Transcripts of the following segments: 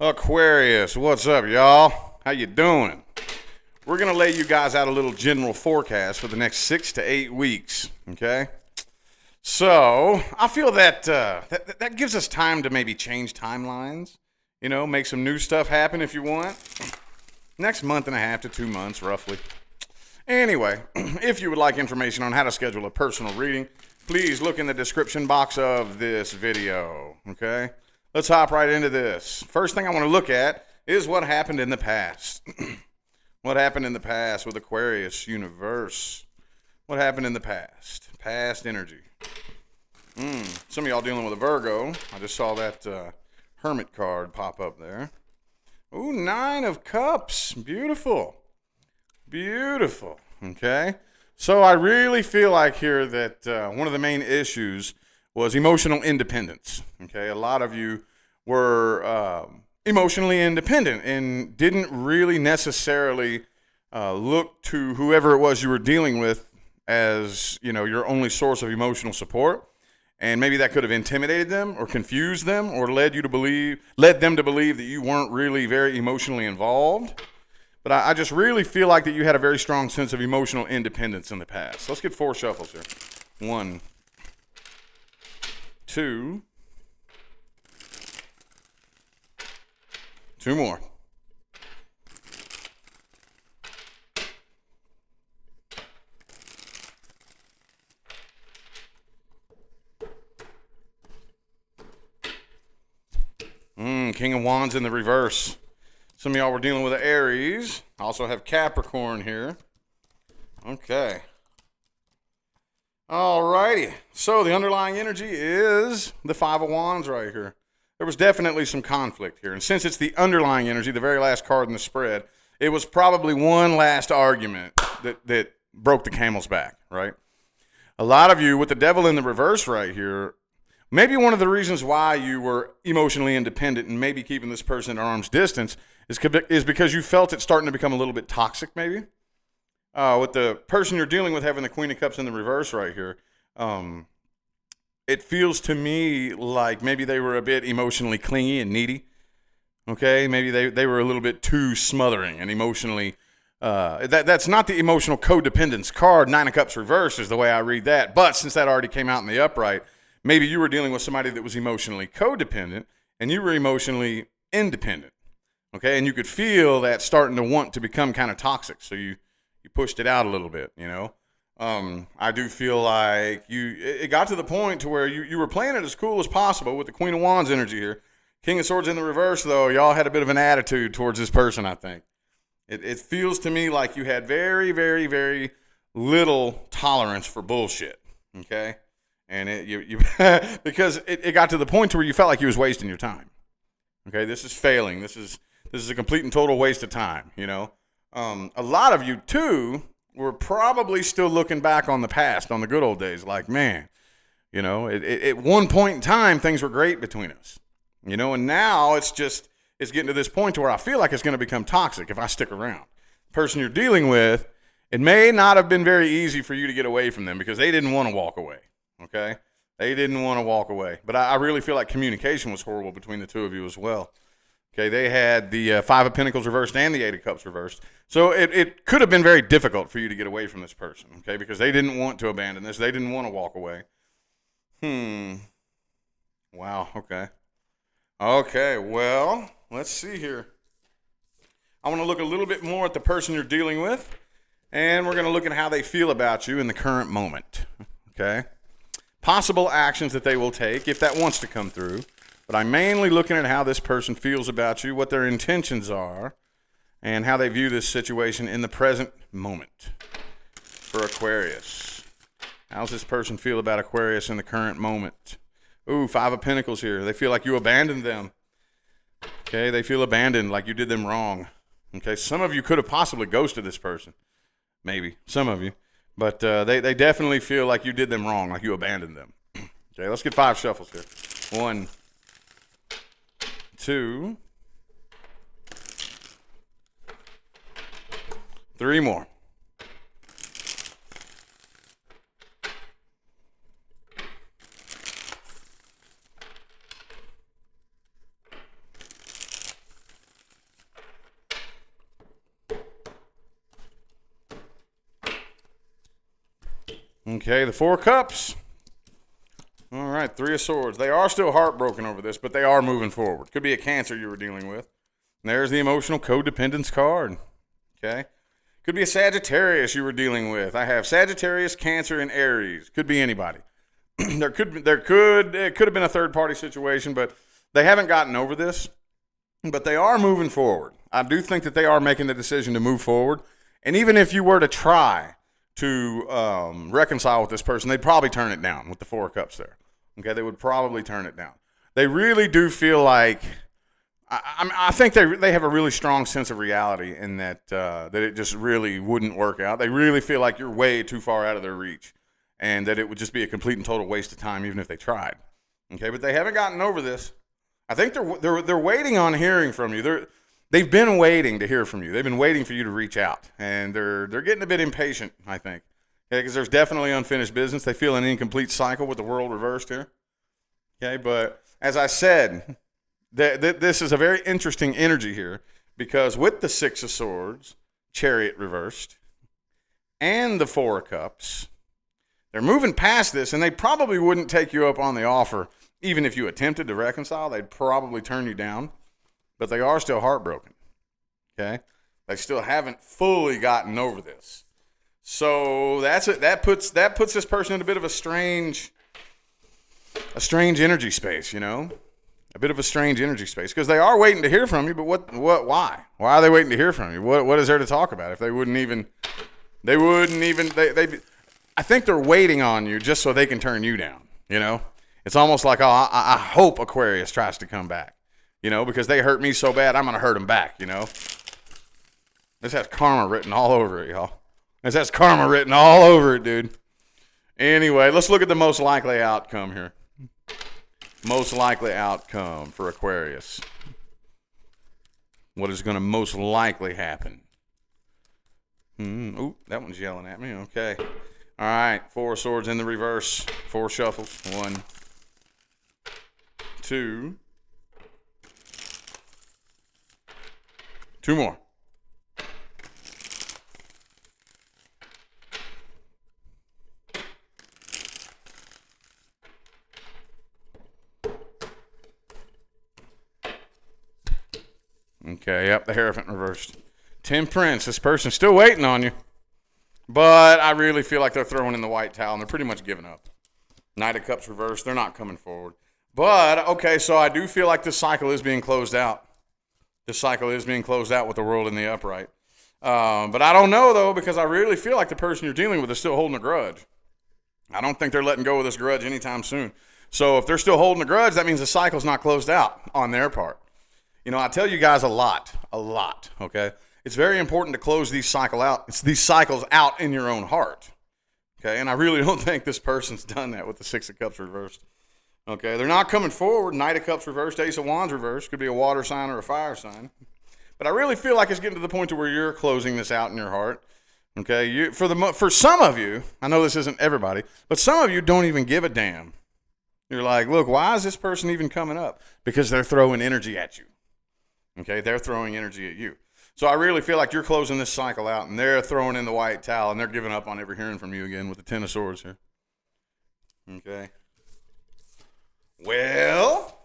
Aquarius, what's up, y'all? How you doing? We're going to lay you guys out a little general forecast for the next 6 to 8 weeks, okay? So, I feel that that gives us time to maybe change timelines, make some new stuff happen if you want. Next month and a half to 2 months, roughly. Anyway, if you would like information on how to schedule a personal reading, please look in the description box of this video, okay? Let's hop right into this. First thing I want to look at is what happened in the past. What happened in the past with Aquarius universe? What happened in the past? Past energy. Some of y'all dealing with a Virgo. I just saw that Hermit card pop up there. Ooh, 9 of Cups. Beautiful. Beautiful. Okay. So I really feel like here that one of the main issues was emotional independence. Okay. A lot of you were emotionally independent and didn't really necessarily look to whoever it was you were dealing with as, your only source of emotional support. And maybe that could have intimidated them or confused them or led them to believe that you weren't really very emotionally involved. But I just really feel like that you had a very strong sense of emotional independence in the past. So let's get 4 shuffles here. 1, 2, 2 more. King of Wands in the reverse. Some of y'all were dealing with an Aries. I also have Capricorn here. Okay. Alrighty. So the underlying energy is the 5 of Wands right here. There was definitely some conflict here. And since it's the underlying energy, the very last card in the spread, it was probably one last argument that broke the camel's back, right? A lot of you with the devil in the reverse right here, maybe one of the reasons why you were emotionally independent and maybe keeping this person at arm's distance is because you felt it starting to become a little bit toxic, maybe. With the person you're dealing with having the Queen of Cups in the reverse right here, it feels to me like maybe they were a bit emotionally clingy and needy. Okay, maybe they were a little bit too smothering and emotionally. That's not the emotional codependence card. 9 of Cups reverse is the way I read that. But since that already came out in the upright, maybe you were dealing with somebody that was emotionally codependent and you were emotionally independent. Okay, and you could feel that starting to want to become kind of toxic. So you pushed it out a little bit, I do feel like it got to the point to where you were playing it as cool as possible with the Queen of Wands energy here. King of Swords in the reverse, though, y'all had a bit of an attitude towards this person, I think. It feels to me like you had very, very, very little tolerance for bullshit, okay? And because it got to the point to where you felt like you was wasting your time. Okay, this is failing. This is a complete and total waste of time, A lot of you, too, were probably still looking back on the past, on the good old days, like, man, at one point in time, things were great between us, and now it's getting to this point to where I feel like it's going to become toxic if I stick around. The person you're dealing with, it may not have been very easy for you to get away from them because they didn't want to walk away, okay? They didn't want to walk away. But I really feel like communication was horrible between the two of you as well. Okay, they had the 5 of Pentacles reversed and the 8 of Cups reversed. So it could have been very difficult for you to get away from this person, okay, because they didn't want to abandon this. They didn't want to walk away. Wow, okay. Okay, well, let's see here. I want to look a little bit more at the person you're dealing with, and we're going to look at how they feel about you in the current moment, okay? Possible actions that they will take if that wants to come through. But I'm mainly looking at how this person feels about you, what their intentions are, and how they view this situation in the present moment for Aquarius. How's this person feel about Aquarius in the current moment? Ooh, 5 of Pentacles here. They feel like you abandoned them. Okay, they feel abandoned, like you did them wrong. Okay, some of you could have possibly ghosted this person. Maybe, some of you. But they definitely feel like you did them wrong, like you abandoned them. Okay, let's get 5 shuffles here. 1, 2, 3 more. Okay, the Four of Cups. All right, Three of Swords. They are still heartbroken over this, but they are moving forward. Could be a Cancer you were dealing with. And there's the emotional codependence card. Okay. Could be a Sagittarius you were dealing with. I have Sagittarius, Cancer, and Aries. Could be anybody. It could have been a third-party situation, but they haven't gotten over this. But they are moving forward. I do think that they are making the decision to move forward. And even if you were to try to reconcile with this person, they'd probably turn it down with the Four of Cups there. Okay, they would probably turn it down. They really do feel like, I think they have a really strong sense of reality in that it just really wouldn't work out. They really feel like you're way too far out of their reach and that it would just be a complete and total waste of time even if they tried. Okay, but they haven't gotten over this. I think they're waiting on hearing from you. They've been waiting to hear from you. They've been waiting for you to reach out, and they're getting a bit impatient, I think, because there's definitely unfinished business. They feel an incomplete cycle with the world reversed here. Okay, but as I said, this is a very interesting energy here because with the Six of Swords, Chariot reversed, and the Four of Cups, they're moving past this, and they probably wouldn't take you up on the offer. Even if you attempted to reconcile, they'd probably turn you down, but they are still heartbroken, okay? They still haven't fully gotten over this. So that's it. That puts this person in a bit of a strange energy space, you know? A bit of a strange energy space because they are waiting to hear from you, but why? Why are they waiting to hear from you? What is there to talk about if they wouldn't even I think they're waiting on you just so they can turn you down, you know? It's almost like, I hope Aquarius tries to come back, you know, because they hurt me so bad, I'm going to hurt them back, you know. This has karma written all over it, y'all. This has karma written all over it, dude. Anyway, let's look at the most likely outcome here. Most likely outcome for Aquarius. What is going to most likely happen? Ooh, that one's yelling at me. Okay. All right, Four of Swords in the reverse. 4 shuffles. 1, 2. 2 more. Okay, yep, the Hierophant reversed. Temperance, this person's still waiting on you. But I really feel like they're throwing in the white towel, and they're pretty much giving up. Knight of Cups reversed, they're not coming forward. But, okay, so I do feel like this cycle is being closed out. This cycle is being closed out with the world in the upright. But I don't know, though, because I really feel like the person you're dealing with is still holding a grudge. I don't think they're letting go of this grudge anytime soon. So if they're still holding a grudge, that means the cycle's not closed out on their part. You know, I tell you guys a lot, okay? It's very important to close these cycles out in your own heart, okay? And I really don't think this person's done that with the Six of Cups reversed. Okay, they're not coming forward. Knight of Cups reversed, Ace of Wands reversed. Could be a water sign or a fire sign. But I really feel like it's getting to the point to where you're closing this out in your heart. Okay, for some of you, I know this isn't everybody, but some of you don't even give a damn. You're like, look, why is this person even coming up? Because they're throwing energy at you. Okay, they're throwing energy at you. So I really feel like you're closing this cycle out, and they're throwing in the white towel, and they're giving up on ever hearing from you again with the Ten of Swords here. Okay. Well,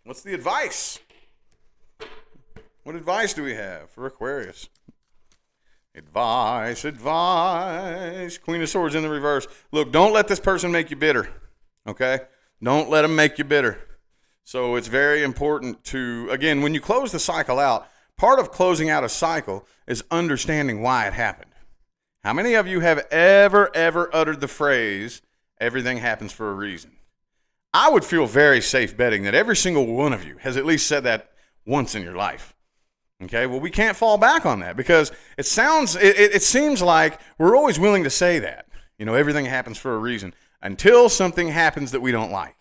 what's the advice? What advice do we have for Aquarius? Advice. Queen of Swords in the reverse. Look, don't let this person make you bitter, okay? Don't let them make you bitter. So it's very important to, again, when you close the cycle out, part of closing out a cycle is understanding why it happened. How many of you have ever uttered the phrase, everything happens for a reason? I would feel very safe betting that every single one of you has at least said that once in your life. Okay, well, we can't fall back on that because it seems like we're always willing to say that. You know, everything happens for a reason until something happens that we don't like.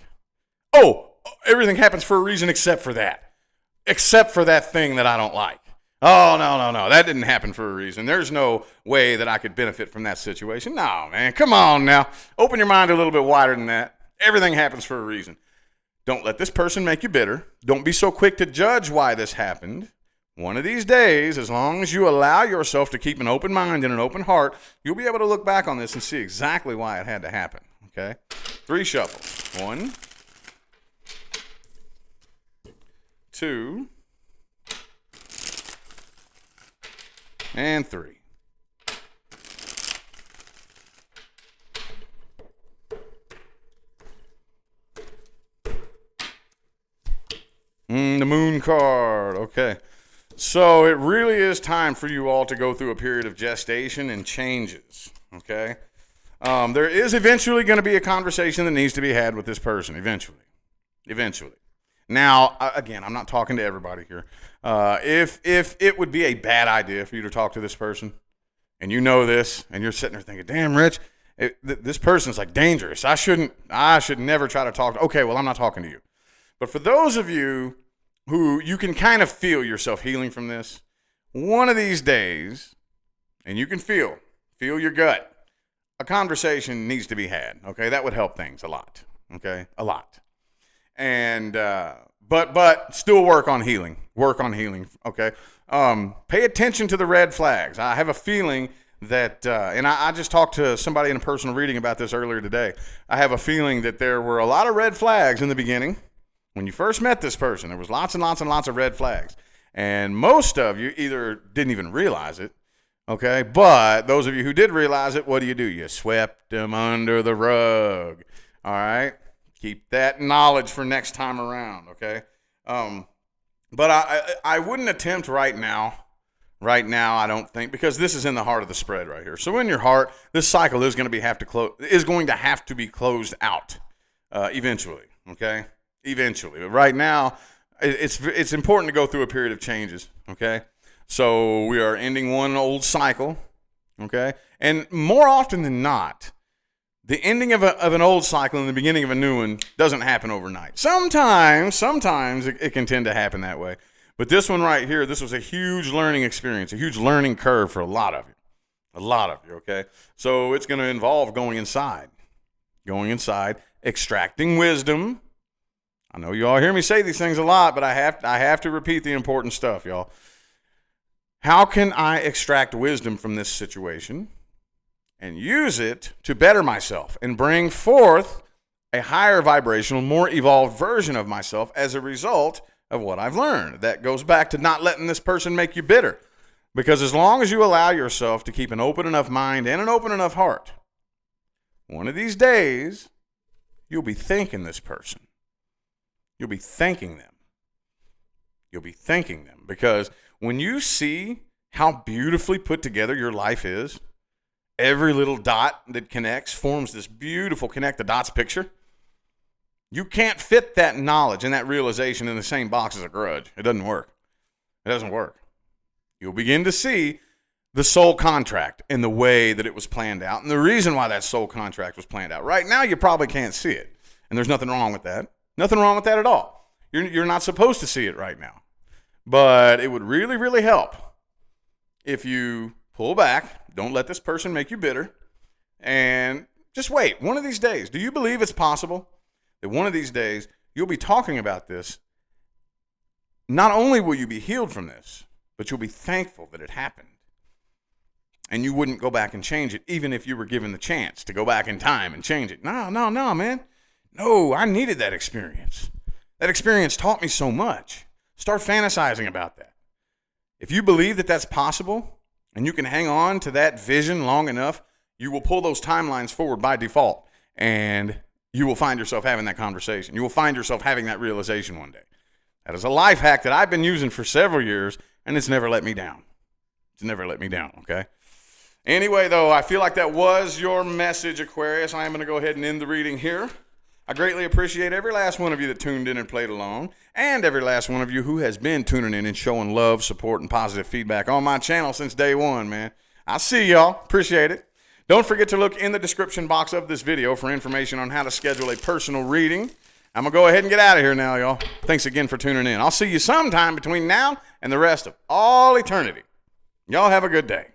Oh, everything happens for a reason except for that. Except for that thing that I don't like. Oh, no. That didn't happen for a reason. There's no way that I could benefit from that situation. No, man. Come on now. Open your mind a little bit wider than that. Everything happens for a reason. Don't let this person make you bitter. Don't be so quick to judge why this happened. One of these days, as long as you allow yourself to keep an open mind and an open heart, you'll be able to look back on this and see exactly why it had to happen, okay? 3 shuffles. 1, 2, and 3. The moon card, okay. So it really is time for you all to go through a period of gestation and changes, okay? There is eventually going to be a conversation that needs to be had with this person, eventually. Now, again, I'm not talking to everybody here. If it would be a bad idea for you to talk to this person, and you know this, and you're sitting there thinking, damn, Rich, this person's like dangerous. I should never try to talk. Okay, well, I'm not talking to you. But for those of you who you can kind of feel yourself healing from this, one of these days, and you can feel your gut, a conversation needs to be had, okay? That would help things a lot, okay? A lot. And, but still work on healing, okay? Pay attention to the red flags. I have a feeling that, and I just talked to somebody in a personal reading about this earlier today. I have a feeling that there were a lot of red flags in the beginning. When you first met this person, there was lots and lots and lots of red flags. And most of you either didn't even realize it, okay? But those of you who did realize it, what do? You swept them under the rug, all right? Keep that knowledge for next time around, okay? But I wouldn't attempt right now, I don't think, because this is in the heart of the spread right here. So in your heart, this cycle is going to have to be closed out eventually, okay? Eventually. But right now, it's important to go through a period of changes, okay? So we are ending one old cycle, okay? And more often than not, the ending of an old cycle and the beginning of a new one doesn't happen overnight. Sometimes it can tend to happen that way. But this one right here, this was a huge learning experience, a huge learning curve for a lot of you, okay? So it's going to involve going inside, extracting wisdom. I know you all hear me say these things a lot, but I have to repeat the important stuff, y'all. How can I extract wisdom from this situation and use it to better myself and bring forth a higher vibrational, more evolved version of myself as a result of what I've learned? That goes back to not letting this person make you bitter. Because as long as you allow yourself to keep an open enough mind and an open enough heart, one of these days, you'll be thanking this person. You'll be thanking them because when you see how beautifully put together your life is, every little dot that connects forms this beautiful connect the dots picture. You can't fit that knowledge and that realization in the same box as a grudge. It doesn't work. You'll begin to see the soul contract in the way that it was planned out and the reason why that soul contract was planned out. Right now, you probably can't see it, and there's nothing wrong with that. Nothing wrong with that at all. You're not supposed to see it right now. But it would really, really help if you pull back, don't let this person make you bitter, and just wait. One of these days, do you believe it's possible that one of these days you'll be talking about this? Not only will you be healed from this, but you'll be thankful that it happened. And you wouldn't go back and change it, even if you were given the chance to go back in time and change it. No, man. No, I needed that experience. That experience taught me so much. Start fantasizing about that. If you believe that that's possible and you can hang on to that vision long enough, you will pull those timelines forward by default and you will find yourself having that conversation. You will find yourself having that realization one day. That is a life hack that I've been using for several years and it's never let me down. Okay? Anyway, though, I feel like that was your message, Aquarius. I am going to go ahead and end the reading here. I greatly appreciate every last one of you that tuned in and played along, and every last one of you who has been tuning in and showing love, support, and positive feedback on my channel since day one, man. I see y'all. Appreciate it. Don't forget to look in the description box of this video for information on how to schedule a personal reading. I'm going to go ahead and get out of here now, y'all. Thanks again for tuning in. I'll see you sometime between now and the rest of all eternity. Y'all have a good day.